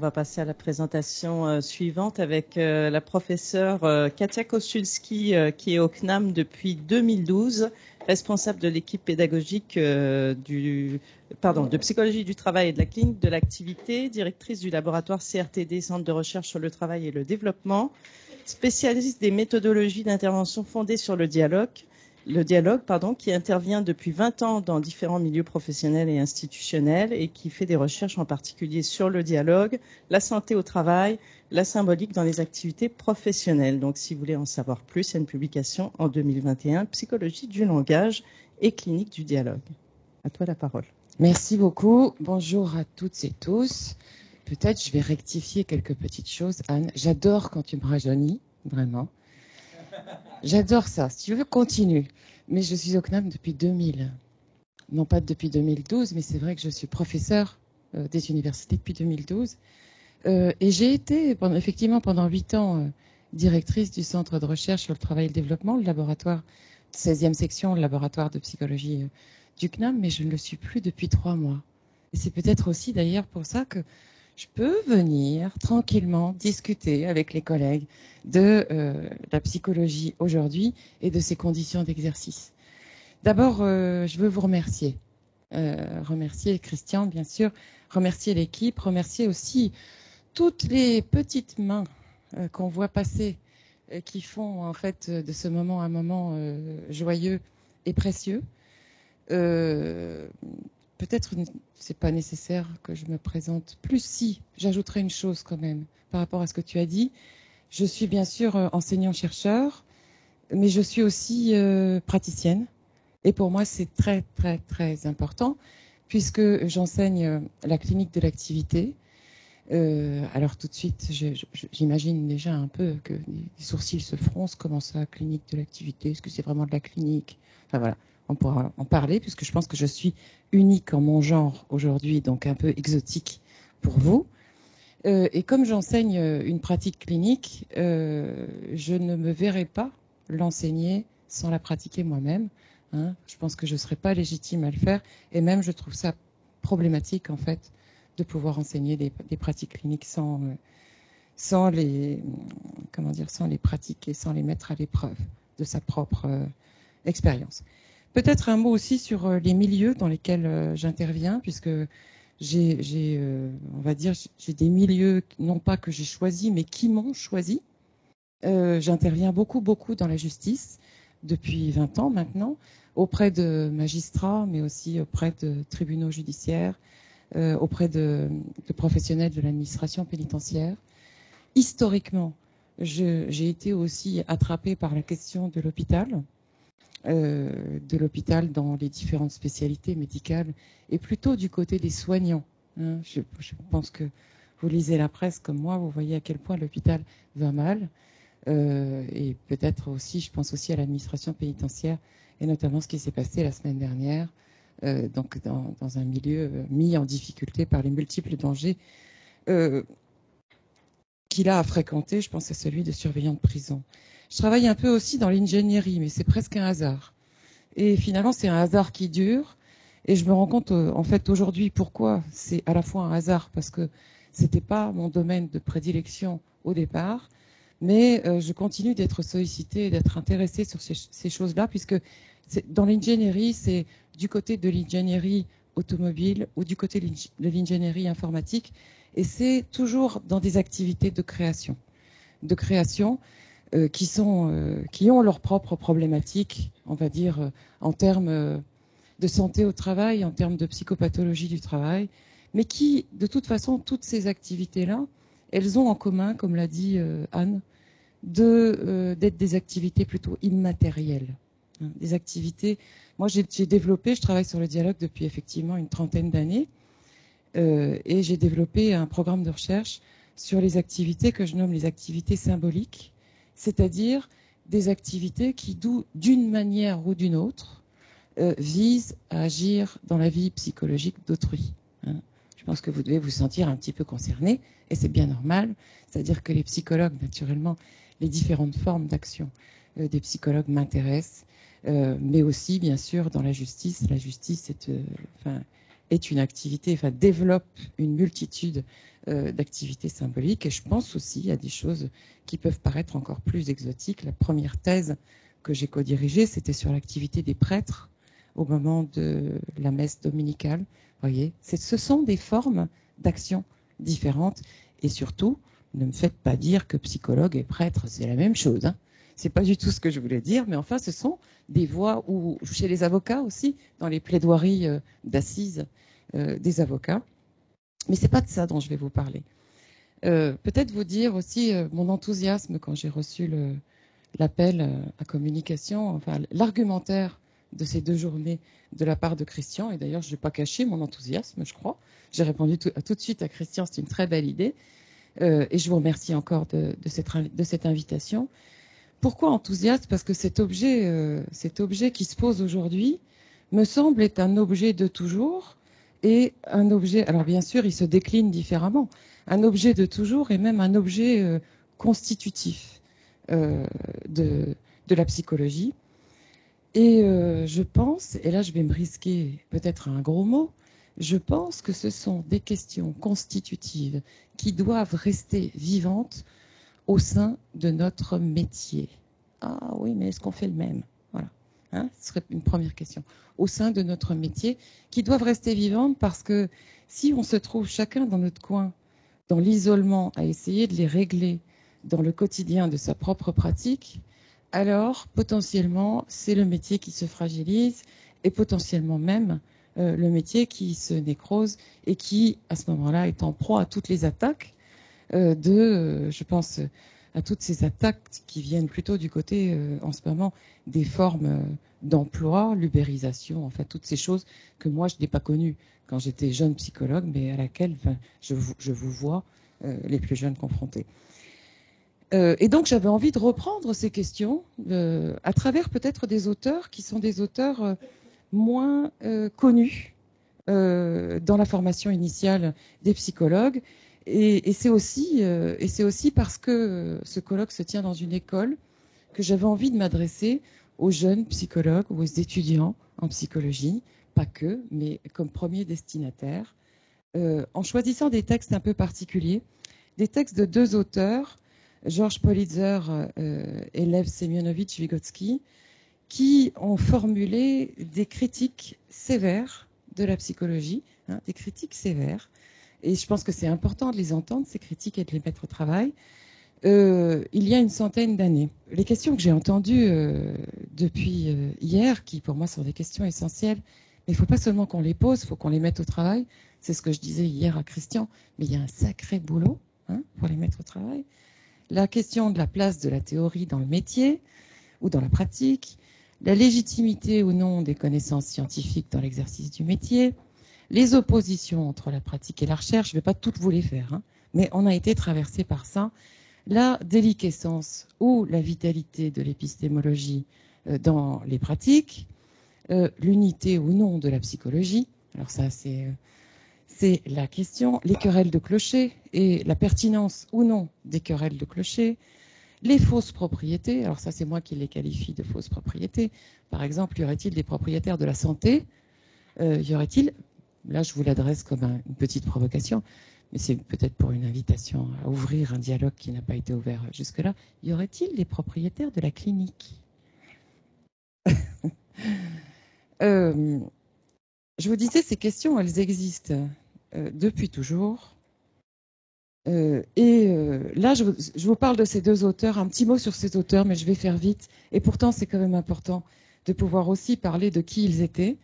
va passer à la présentation suivante avec la professeure Katia Kostulski qui est au CNAM depuis 2012, responsable de l'équipe pédagogique de psychologie du travail et de la clinique de l'activité, directrice du laboratoire CRTD, Centre de recherche sur le travail et le développement, spécialiste des méthodologies d'intervention fondées sur le dialogue, qui intervient depuis 20 ans dans différents milieux professionnels et institutionnels et qui fait des recherches en particulier sur le dialogue, la santé au travail, la symbolique dans les activités professionnelles. Donc, si vous voulez en savoir plus, il y a une publication en 2021, Psychologie du langage et clinique du dialogue. À toi la parole. Merci beaucoup. Bonjour à toutes et tous. Peut-être je vais rectifier quelques petites choses. Anne, j'adore quand tu me rajeunis, vraiment. J'adore ça. Si tu veux, continue. Mais je suis au CNAM depuis 2000. Non pas depuis 2012, mais c'est vrai que je suis professeure des universités depuis 2012. Et j'ai été effectivement pendant 8 ans directrice du Centre de recherche sur le travail et le développement, le laboratoire 16e section, le laboratoire de psychologie du CNAM, mais je ne le suis plus depuis 3 mois. Et c'est peut-être aussi d'ailleurs pour ça que je peux venir tranquillement discuter avec les collègues de la psychologie aujourd'hui et de ses conditions d'exercice. D'abord, je veux vous remercier. Remercier Christian, bien sûr, remercier l'équipe, remercier aussi toutes les petites mains qu'on voit passer, qui font en fait de ce moment un moment joyeux et précieux. Peut-être c'est pas nécessaire que je me présente plus. Si, j'ajouterai une chose quand même par rapport à ce que tu as dit. Je suis bien sûr enseignant-chercheur, mais je suis aussi praticienne. Et pour moi, c'est très, très, très important puisque j'enseigne la clinique de l'activité. Alors tout de suite, j'imagine déjà un peu que les sourcils se froncent. Comment ça, clinique de l'activité? Est-ce que c'est vraiment de la clinique? Enfin voilà. On pourra en parler puisque je pense que je suis unique en mon genre aujourd'hui, donc un peu exotique pour vous. Et comme j'enseigne une pratique clinique, je ne me verrai pas l'enseigner sans la pratiquer moi-même. Hein. Je pense que je ne serais pas légitime à le faire et même je trouve ça problématique en fait de pouvoir enseigner des pratiques cliniques sans les pratiquer, sans les mettre à l'épreuve de sa propre expérience. Peut-être un mot aussi sur les milieux dans lesquels j'interviens, puisque j'ai des milieux, non pas que j'ai choisis, mais qui m'ont choisi. J'interviens beaucoup dans la justice depuis 20 ans maintenant, auprès de magistrats, mais aussi auprès de tribunaux judiciaires, auprès de professionnels de l'administration pénitentiaire. Historiquement, j'ai été aussi attrapée par la question de l'hôpital dans les différentes spécialités médicales et plutôt du côté des soignants. Hein. Je pense que vous lisez la presse comme moi, vous voyez à quel point l'hôpital va mal. Et peut-être aussi, je pense aussi à l'administration pénitentiaire et notamment ce qui s'est passé la semaine dernière, donc dans un milieu mis en difficulté par les multiples dangers qu'il a à fréquenter. Je pense à celui de surveillant de prison. Je travaille un peu aussi dans l'ingénierie, mais c'est presque un hasard. Et finalement, c'est un hasard qui dure. Et je me rends compte, en fait, aujourd'hui, pourquoi c'est à la fois un hasard, parce que c'était pas mon domaine de prédilection au départ, mais je continue d'être sollicitée et d'être intéressée sur ces choses-là, puisque dans l'ingénierie, c'est du côté de l'ingénierie automobile ou du côté de l'ingénierie informatique, et c'est toujours dans des activités de création qui ont leurs propres problématiques, on va dire, en termes de santé au travail, en termes de psychopathologie du travail, mais qui, de toute façon, toutes ces activités-là, elles ont en commun, comme l'a dit Anne, d'être des activités plutôt immatérielles. Hein, des activités... Moi, je travaille sur le dialogue depuis effectivement une trentaine d'années, et j'ai développé un programme de recherche sur les activités que je nomme les activités symboliques, c'est-à-dire des activités qui, d'une manière ou d'une autre, visent à agir dans la vie psychologique d'autrui. Hein. Je pense que vous devez vous sentir un petit peu concerné, et c'est bien normal. C'est-à-dire que les psychologues, naturellement, les différentes formes d'action des psychologues m'intéressent, mais aussi, bien sûr, dans la justice. La justice est une activité, enfin développe une multitude d'activités symboliques. Et je pense aussi à des choses qui peuvent paraître encore plus exotiques. La première thèse que j'ai co-dirigée, c'était sur l'activité des prêtres au moment de la messe dominicale. Vous voyez, ce sont des formes d'action différentes. Et surtout, ne me faites pas dire que psychologue et prêtre, c'est la même chose. Hein. C'est pas du tout ce que je voulais dire, mais enfin, ce sont des voies où, chez les avocats aussi, dans les plaidoiries d'assises des avocats. Mais c'est pas de ça dont je vais vous parler. Peut-être vous dire aussi mon enthousiasme quand j'ai reçu l'appel à communication, enfin l'argumentaire de ces 2 journées de la part de Christian. Et d'ailleurs, je n'ai pas caché mon enthousiasme, je crois. J'ai répondu tout de suite à Christian, c'est une très belle idée. Et je vous remercie encore de cette invitation. Pourquoi enthousiaste? Parce que cet objet qui se pose aujourd'hui me semble être un objet de toujours et un objet, alors bien sûr, il se décline différemment, un objet de toujours et même un objet constitutif de la psychologie. Et je pense, et là je vais me risquer peut-être à un gros mot, je pense que ce sont des questions constitutives qui doivent rester vivantes au sein de notre métier. Ah oui, mais est-ce qu'on fait le même? Voilà. Hein, ce serait une première question. Au sein de notre métier, qui doivent rester vivantes parce que si on se trouve chacun dans notre coin, dans l'isolement, à essayer de les régler dans le quotidien de sa propre pratique, alors potentiellement c'est le métier qui se fragilise et potentiellement même le métier qui se nécrose et qui, à ce moment-là, est en proie à toutes les attaques je pense à toutes ces attaques qui viennent plutôt du côté, en ce moment, des formes d'emploi, l'ubérisation, enfin toutes ces choses que moi je n'ai pas connues quand j'étais jeune psychologue, mais à laquelle je vous vois les plus jeunes confrontés. Et donc j'avais envie de reprendre ces questions à travers peut-être des auteurs qui sont des auteurs moins connus dans la formation initiale des psychologues. Et c'est aussi parce que ce colloque se tient dans une école que j'avais envie de m'adresser aux jeunes psychologues ou aux étudiants en psychologie, pas que, mais comme premier destinataire, en choisissant des textes un peu particuliers, des textes de 2 auteurs, Georges Politzer et Lev Semyonovitch-Vygotsky, qui ont formulé des critiques sévères de la psychologie, hein, des critiques sévères. Et je pense que c'est important de les entendre, ces critiques, et de les mettre au travail. Il y a une centaine d'années. Les questions que j'ai entendues depuis hier, qui pour moi sont des questions essentielles, mais il ne faut pas seulement qu'on les pose, il faut qu'on les mette au travail. C'est ce que je disais hier à Christian, mais il y a un sacré boulot pour les mettre au travail. La question de la place de la théorie dans le métier ou dans la pratique, la légitimité ou non des connaissances scientifiques dans l'exercice du métier, les oppositions entre la pratique et la recherche, je ne vais pas toutes vous les faire, mais on a été traversé par ça. La déliquescence ou la vitalité de l'épistémologie dans les pratiques, l'unité ou non de la psychologie, alors ça c'est la question, les querelles de clocher et la pertinence ou non des querelles de clocher, les fausses propriétés, alors ça c'est moi qui les qualifie de fausses propriétés. Par exemple, y aurait-il des propriétaires de la santé? Y aurait-il, là je vous l'adresse comme une petite provocation, mais c'est peut-être pour une invitation à ouvrir un dialogue qui n'a pas été ouvert jusque-là, y aurait-il des propriétaires de la clinique? Je vous disais, ces questions, elles existent depuis toujours. Là, je vous parle de ces 2 auteurs, un petit mot sur ces auteurs, mais je vais faire vite. Et pourtant, c'est quand même important de pouvoir aussi parler de qui ils étaient.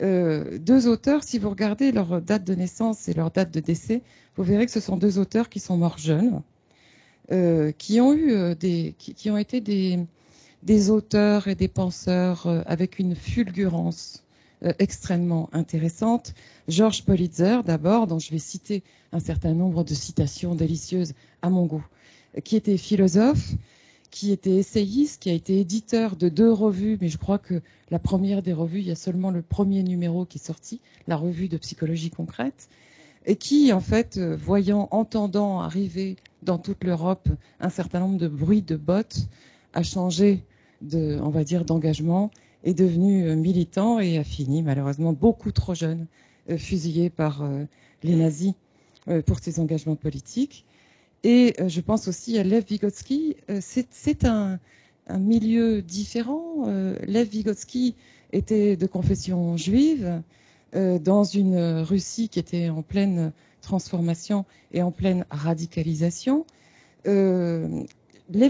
2 auteurs, si vous regardez leur date de naissance et leur date de décès, vous verrez que ce sont 2 auteurs qui sont morts jeunes, qui ont été des auteurs et des penseurs avec une fulgurance extrêmement intéressante. Georges Politzer, d'abord, dont je vais citer un certain nombre de citations délicieuses à mon goût, qui était philosophe, qui était essayiste, qui a été éditeur de 2 revues, mais je crois que la première des revues, il y a seulement le premier numéro qui est sorti, la revue de psychologie concrète, et qui, en fait, entendant arriver dans toute l'Europe un certain nombre de bruits de bottes, a changé d'engagement, est devenu militant et a fini malheureusement beaucoup trop jeune fusillé par les nazis pour ses engagements politiques. Et je pense aussi à Lev Vygotsky. C'est un milieu différent. Lev Vygotsky était de confession juive dans une Russie qui était en pleine transformation et en pleine radicalisation. Lev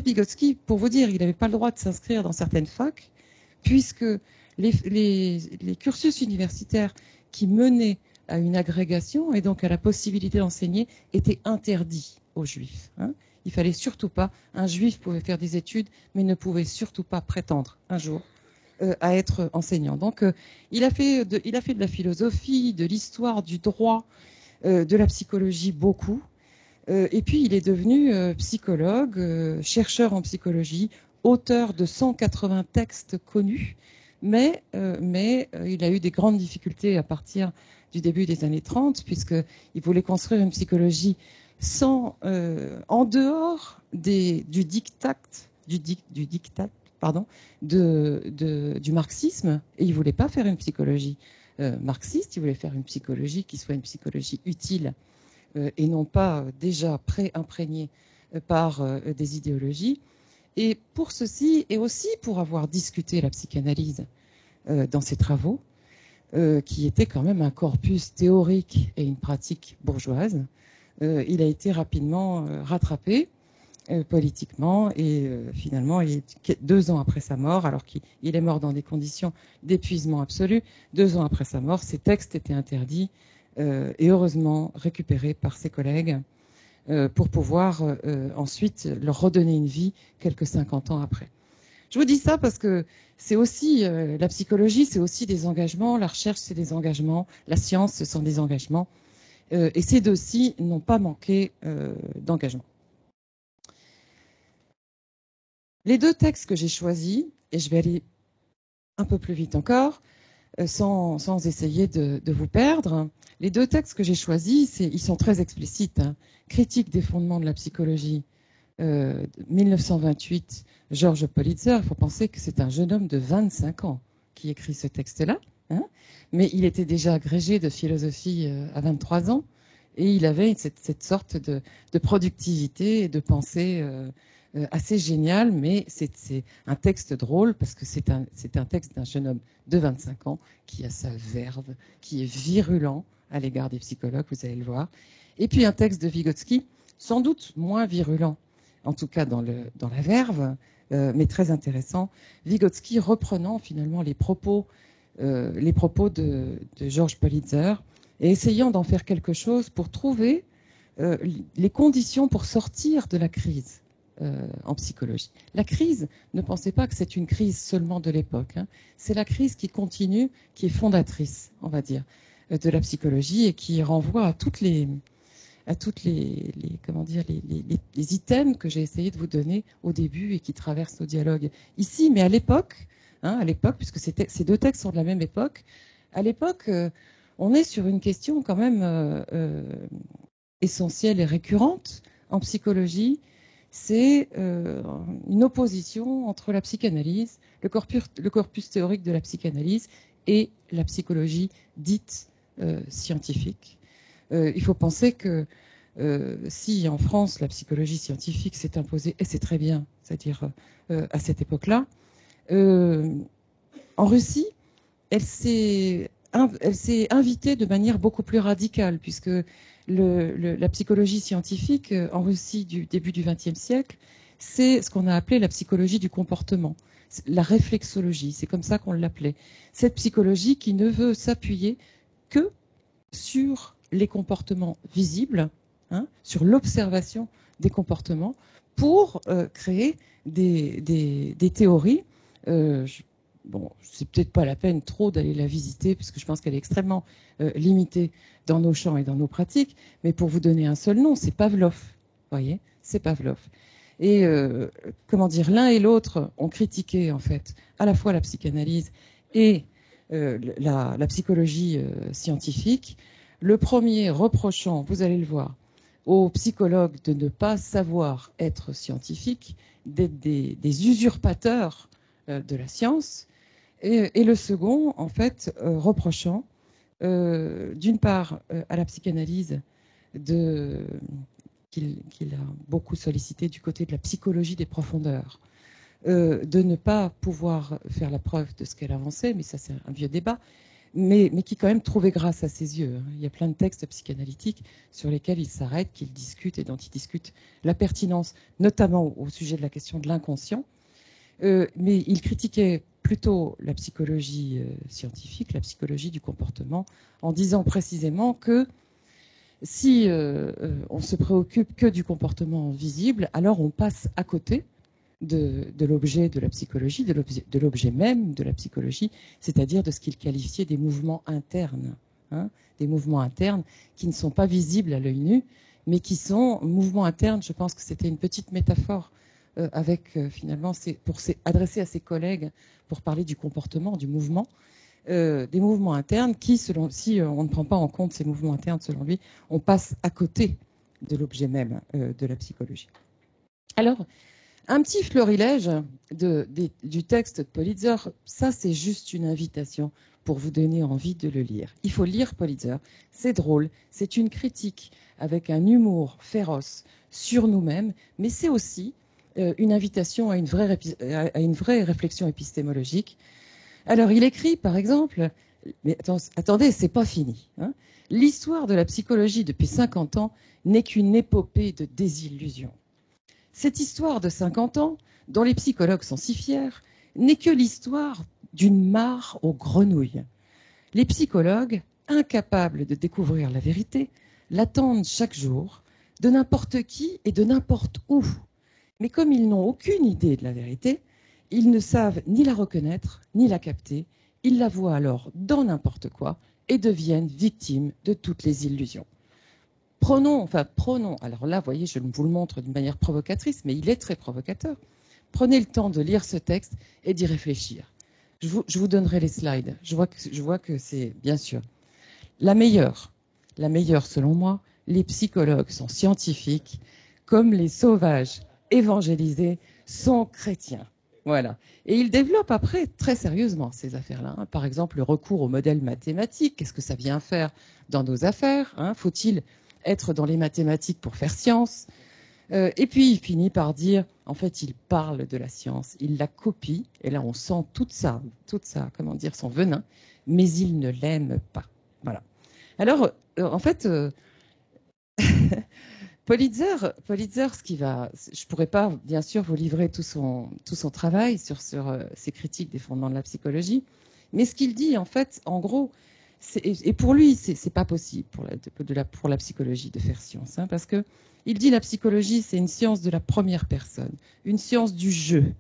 Vygotsky, pour vous dire, il n'avait pas le droit de s'inscrire dans certaines facs, puisque les cursus universitaires qui menaient à une agrégation et donc à la possibilité d'enseigner étaient interdits aux juifs. Il fallait surtout pas, un juif pouvait faire des études, mais ne pouvait surtout pas prétendre un jour à être enseignant. Donc il a fait de la philosophie, de l'histoire, du droit, de la psychologie beaucoup. Et puis il est devenu psychologue, chercheur en psychologie, auteur de 180 textes connus, mais il a eu des grandes difficultés à partir du début des années 30, puisqu'il voulait construire une psychologie en dehors du diktat du marxisme, et il voulait pas faire une psychologie marxiste, il voulait faire une psychologie qui soit une psychologie utile et non pas déjà pré-imprégnée par des idéologies. Et pour ceci, et aussi pour avoir discuté la psychanalyse dans ses travaux, qui était quand même un corpus théorique et une pratique bourgeoise, il a été rapidement rattrapé politiquement et finalement, 2 ans après sa mort, alors qu'il est mort dans des conditions d'épuisement absolu, 2 ans après sa mort, ses textes étaient interdits et heureusement récupérés par ses collègues pour pouvoir ensuite leur redonner une vie quelques 50 ans après. Je vous dis ça parce que c'est aussi, la psychologie, c'est aussi des engagements, la recherche, c'est des engagements, la science, ce sont des engagements. Et ces deux-ci n'ont pas manqué d'engagement. Les 2 textes que j'ai choisis, et je vais aller un peu plus vite encore, sans essayer de vous perdre, les 2 textes que j'ai choisis, ils sont très explicites. Critique des fondements de la psychologie, 1928, Georges Politzer. Il faut penser que c'est un jeune homme de 25 ans qui écrit ce texte-là. Mais il était déjà agrégé de philosophie à 23 ans et il avait cette sorte de productivité et de pensée assez géniale, mais c'est un texte drôle parce que c'est un texte d'un jeune homme de 25 ans qui a sa verve, qui est virulent à l'égard des psychologues, vous allez le voir. Et puis un texte de Vygotsky, sans doute moins virulent, en tout cas dans la verve, mais très intéressant. Vygotsky reprenant finalement les propos de Georges Politzer et essayant d'en faire quelque chose pour trouver les conditions pour sortir de la crise en psychologie. La crise, ne pensez pas que c'est une crise seulement de l'époque. C'est la crise qui continue, qui est fondatrice, on va dire, de la psychologie et qui renvoie à toutes les items que j'ai essayé de vous donner au début et qui traversent nos dialogues ici, mais à l'époque, puisque ces 2 textes sont de la même époque, à l'époque, on est sur une question quand même essentielle et récurrente en psychologie, c'est une opposition entre la psychanalyse, le corpus théorique de la psychanalyse et la psychologie dite scientifique. Il faut penser que si en France la psychologie scientifique s'est imposée, et c'est très bien, c'est-à-dire à cette époque-là, en Russie, elle s'est invitée de manière beaucoup plus radicale, puisque la psychologie scientifique en Russie du début du XXe siècle, c'est ce qu'on a appelé la psychologie du comportement, la réflexologie, c'est comme ça qu'on l'appelait. Cette psychologie qui ne veut s'appuyer que sur les comportements visibles, sur l'observation des comportements, pour créer des théories. C'est peut-être pas la peine trop d'aller la visiter, puisque je pense qu'elle est extrêmement limitée dans nos champs et dans nos pratiques, mais pour vous donner un seul nom, c'est Pavlov. Vous voyez, c'est Pavlov. Et l'un et l'autre ont critiqué en fait à la fois la psychanalyse et la psychologie scientifique. Le premier reprochant, vous allez le voir, aux psychologues de ne pas savoir être scientifiques, d'être des usurpateurs de la science, et le second, en fait, reprochant d'une part à la psychanalyse qu'il a beaucoup sollicité du côté de la psychologie des profondeurs, de ne pas pouvoir faire la preuve de ce qu'elle avançait, mais ça c'est un vieux débat, mais qui quand même trouvait grâce à ses yeux. Il y a plein de textes psychanalytiques sur lesquels il s'arrête, qu'il discute et dont il discute la pertinence, notamment au sujet de la question de l'inconscient. Mais il critiquait plutôt la psychologie scientifique, la psychologie du comportement, en disant précisément que si on se préoccupe que du comportement visible, alors on passe à côté de l'objet de la psychologie, de l'objet même de la psychologie, c'est-à-dire de ce qu'il qualifiait des mouvements internes, hein, des mouvements internes qui ne sont pas visibles à l'œil nu, mais qui sont mouvements internes. Je pense que c'était une petite métaphore finalement, pour adresser à ses collègues pour parler du comportement, du mouvement, des mouvements internes qui, si on ne prend pas en compte ces mouvements internes, selon lui, on passe à côté de l'objet même de la psychologie. Alors, un petit florilège du texte de Politzer, ça c'est juste une invitation pour vous donner envie de le lire. Il faut lire Politzer, c'est drôle, c'est une critique avec un humour féroce sur nous-mêmes, mais c'est aussi une invitation à une vraie réflexion épistémologique. Alors il écrit par exemple, mais attendez, c'est pas fini, hein, l'histoire de la psychologie depuis 50 ans n'est qu'une épopée de désillusion. Cette histoire de 50 ans, dont les psychologues sont si fiers, n'est que l'histoire d'une mare aux grenouilles. Les psychologues, incapables de découvrir la vérité, l'attendent chaque jour, de n'importe qui et de n'importe où. Mais comme ils n'ont aucune idée de la vérité, ils ne savent ni la reconnaître, ni la capter. Ils la voient alors dans n'importe quoi et deviennent victimes de toutes les illusions. Prenons, alors là, vous voyez, je vous le montre d'une manière provocatrice, mais il est très provocateur. Prenez le temps de lire ce texte et d'y réfléchir. Je vous donnerai les slides. Je vois que c'est, bien sûr, la meilleure selon moi. Les psychologues sont scientifiques, comme les sauvages évangélisés sont chrétiens. Voilà. Et il développe après très sérieusement ces affaires-là. Hein. Par exemple, le recours au modèle mathématique. Qu'est-ce que ça vient faire dans nos affaires, hein? Faut-il être dans les mathématiques pour faire science? Et puis il finit par dire, en fait, il parle de la science, il la copie, et là on sent toute ça, comment dire, son venin, mais il ne l'aime pas. Voilà. Alors, en fait, Politzer, je pourrais pas, bien sûr, vous livrer tout son travail sur ses critiques des fondements de la psychologie, mais ce qu'il dit, en fait, en gros, et pour lui, c'est pas possible pour la psychologie de faire science, hein, parce que il dit la psychologie, c'est une science de la première personne, une science du jeu,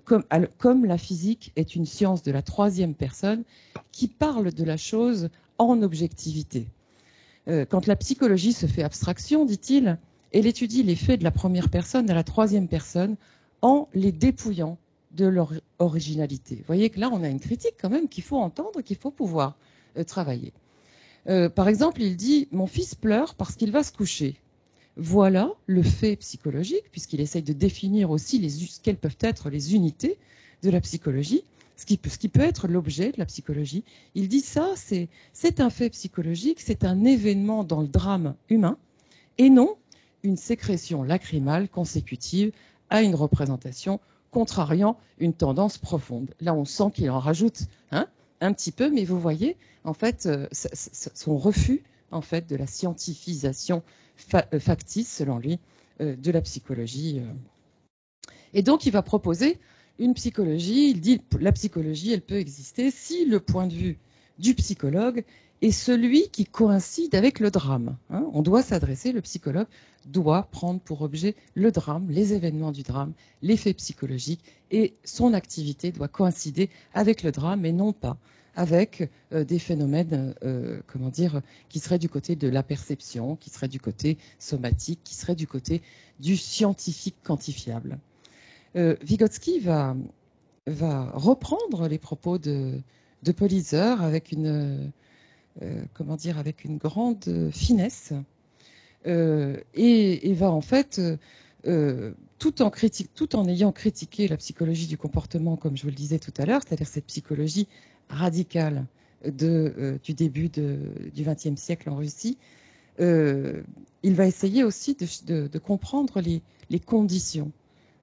comme la physique est une science de la troisième personne qui parle de la chose en objectivité. Quand la psychologie se fait abstraction, dit-il, elle étudie les faits de la première personne à la troisième personne en les dépouillant de leur originalité. Vous voyez que là, on a une critique quand même qu'il faut entendre, qu'il faut pouvoir travailler. Par exemple, il dit « Mon fils pleure parce qu'il va se coucher ». Voilà le fait psychologique, puisqu'il essaye de définir aussi quelles peuvent être les unités de la psychologie, ce qui peut être l'objet de la psychologie. Il dit ça, c'est un fait psychologique, c'est un événement dans le drame humain, et non une sécrétion lacrymale consécutive à une représentation contrariant une tendance profonde. Là, on sent qu'il en rajoute un petit peu, mais vous voyez, en fait, son refus en fait, de la scientifisation factice, selon lui, de la psychologie. Et donc, il va proposer une psychologie. Il dit la psychologie, elle peut exister si le point de vue du psychologue est celui qui coïncide avec le drame. Hein. On doit s'adresser, le psychologue doit prendre pour objet le drame, les événements du drame, les faits psychologiques, et son activité doit coïncider avec le drame et non pas avec des phénomènes, qui seraient du côté de la perception, qui seraient du côté somatique, qui seraient du côté du scientifique quantifiable. Vygotsky va reprendre les propos de Politzer avec une grande finesse et va en fait tout en ayant critiqué la psychologie du comportement, comme je vous le disais tout à l'heure, c'est-à-dire cette psychologie radicale du début du XXe siècle en Russie, il va essayer aussi de comprendre les conditions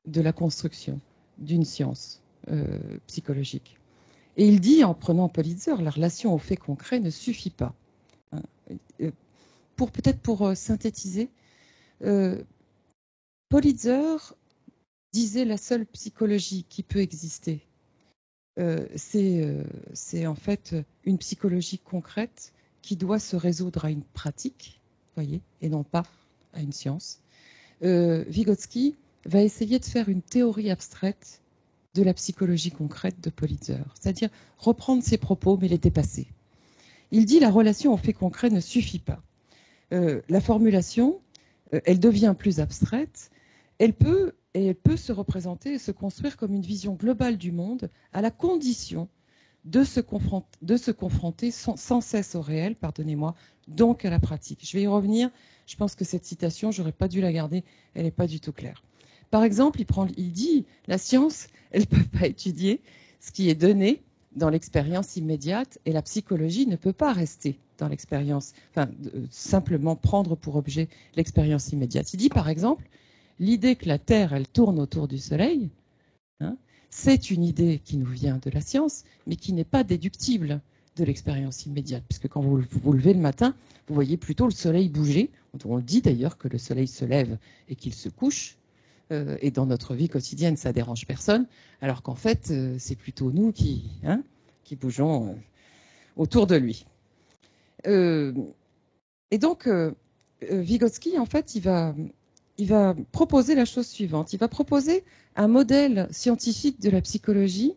de la construction d'une science psychologique. Et il dit, en prenant Politzer, la relation aux faits concrets ne suffit pas. Hein. Peut-être pour synthétiser, Politzer disait la seule psychologie qui peut exister, c'est en fait une psychologie concrète qui doit se résoudre à une pratique, voyez, et non pas à une science. Vygotsky va essayer de faire une théorie abstraite de la psychologie concrète de Politzer, c'est-à-dire reprendre ses propos mais les dépasser. Il dit la relation aux faits concrets ne suffit pas. La formulation, elle devient plus abstraite, elle peut se représenter et se construire comme une vision globale du monde à la condition de se confronter sans cesse au réel, pardonnez-moi, donc à la pratique. Je vais y revenir, je pense que cette citation, j'aurais pas dû la garder, elle n'est pas du tout claire. Par exemple, il dit, la science, elle ne peut pas étudier ce qui est donné dans l'expérience immédiate et la psychologie ne peut pas rester dans l'expérience, simplement prendre pour objet l'expérience immédiate. Il dit, par exemple, l'idée que la Terre, elle tourne autour du Soleil, hein, c'est une idée qui nous vient de la science, mais qui n'est pas déductible de l'expérience immédiate, puisque quand vous vous levez le matin, vous voyez plutôt le Soleil bouger. On le dit d'ailleurs que le Soleil se lève et qu'il se couche, et dans notre vie quotidienne, ça dérange personne, alors qu'en fait, c'est plutôt nous qui bougeons autour de lui. Et donc, Vygotsky, en fait, il va proposer la chose suivante. Il va proposer un modèle scientifique de la psychologie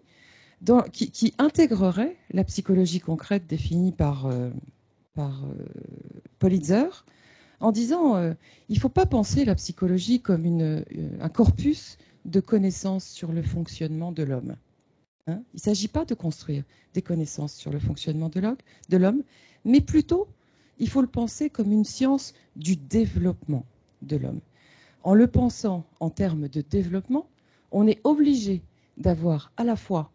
qui intégrerait la psychologie concrète définie par Politzer, en disant il ne faut pas penser la psychologie comme un corpus de connaissances sur le fonctionnement de l'homme. Hein, il ne s'agit pas de construire des connaissances sur le fonctionnement de l'homme, mais plutôt, il faut le penser comme une science du développement de l'homme. En le pensant en termes de développement, on est obligé d'avoir à la fois,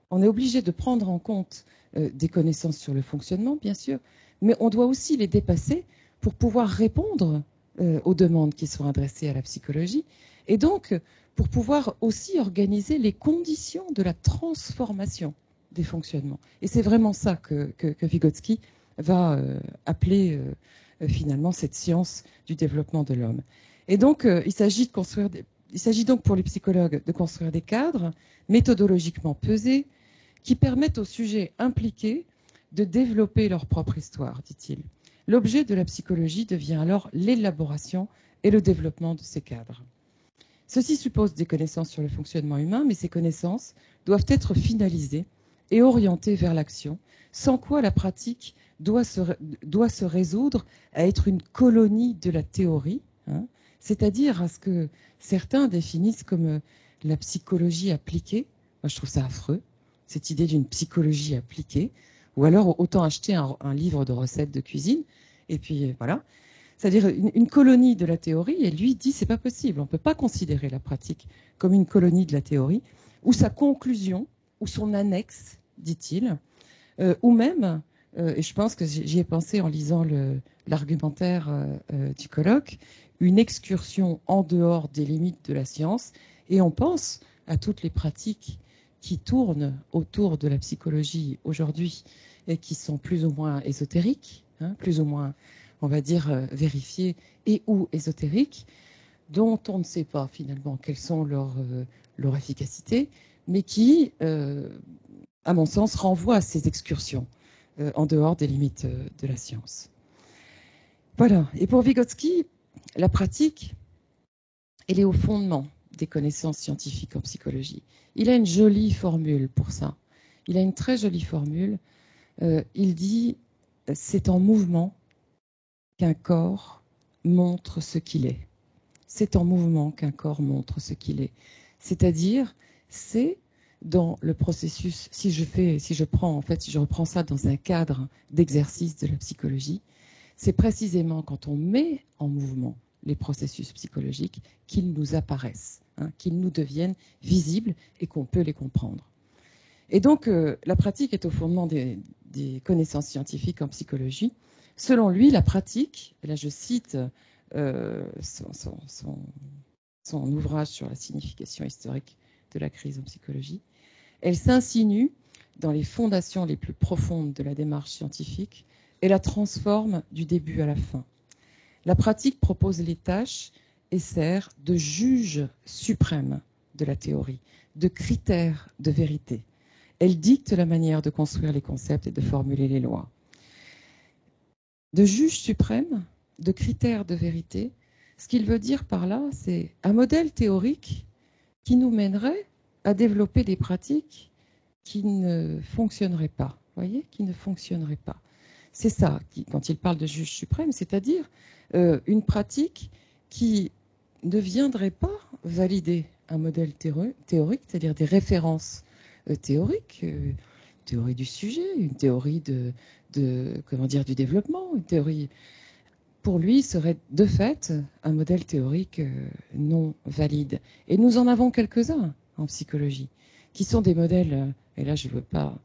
on est obligé de prendre en compte des connaissances sur le fonctionnement, bien sûr, mais on doit aussi les dépasser pour pouvoir répondre aux demandes qui sont adressées à la psychologie, et donc pour pouvoir aussi organiser les conditions de la transformation des fonctionnements. Et c'est vraiment ça que Vygotsky va appeler finalement cette science du développement de l'homme. Et donc, il s'agit donc pour les psychologues de construire des cadres méthodologiquement pesés qui permettent aux sujets impliqués de développer leur propre histoire, dit-il. L'objet de la psychologie devient alors l'élaboration et le développement de ces cadres. Ceci suppose des connaissances sur le fonctionnement humain, mais ces connaissances doivent être finalisées et orientées vers l'action, sans quoi la pratique doit se résoudre à être une colonie de la théorie, hein, c'est-à-dire à ce que certains définissent comme la psychologie appliquée. Moi, je trouve ça affreux, cette idée d'une psychologie appliquée. Ou alors, autant acheter un livre de recettes de cuisine, et puis voilà. C'est-à-dire une colonie de la théorie, et lui dit c'est pas possible. On ne peut pas considérer la pratique comme une colonie de la théorie, ou sa conclusion, ou son annexe, dit-il, ou même, et je pense que j'y ai pensé en lisant l'argumentaire du colloque, une excursion en dehors des limites de la science, et on pense à toutes les pratiques qui tournent autour de la psychologie aujourd'hui et qui sont plus ou moins ésotériques, hein, plus ou moins, on va dire, vérifiées et ou ésotériques, dont on ne sait pas finalement quelles sont leur efficacité, mais qui, à mon sens, renvoient à ces excursions en dehors des limites de la science. Voilà. Et pour Vygotsky, la pratique, elle est au fondement des connaissances scientifiques en psychologie. Il a une jolie formule pour ça. Il a une très jolie formule. Il dit « c'est en mouvement qu'un corps montre ce qu'il est ». C'est en mouvement qu'un corps montre ce qu'il est. C'est-à-dire, c'est dans le processus, si je reprends ça dans un cadre d'exercice de la psychologie, c'est précisément quand on met en mouvement les processus psychologiques qu'ils nous apparaissent, hein, qu'ils nous deviennent visibles et qu'on peut les comprendre. Et donc, la pratique est au fondement des connaissances scientifiques en psychologie. Selon lui, la pratique, et là je cite son ouvrage sur la signification historique de la crise en psychologie, elle s'insinue dans les fondations les plus profondes de la démarche scientifique et la transforme du début à la fin. La pratique propose les tâches et sert de juge suprême de la théorie, de critère de vérité. Elle dicte la manière de construire les concepts et de formuler les lois. De juge suprême, de critère de vérité, ce qu'il veut dire par là, c'est un modèle théorique qui nous mènerait à développer des pratiques qui ne fonctionneraient pas, voyez, qui ne fonctionneraient pas. C'est ça, quand il parle de juge suprême, c'est-à-dire une pratique qui ne viendrait pas valider un modèle théorique, c'est-à-dire des références théoriques, théorie du sujet, une théorie comment dire, du développement, une théorie, pour lui, serait de fait un modèle théorique non valide. Et nous en avons quelques-uns en psychologie, qui sont des modèles, et là je ne veux pas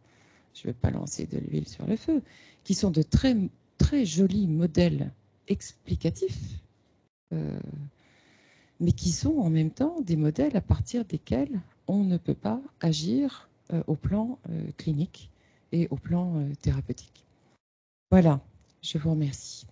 lancer de l'huile sur le feu, qui sont de très, très jolis modèles explicatifs, mais qui sont en même temps des modèles à partir desquels on ne peut pas agir au plan clinique et au plan thérapeutique. Voilà, je vous remercie.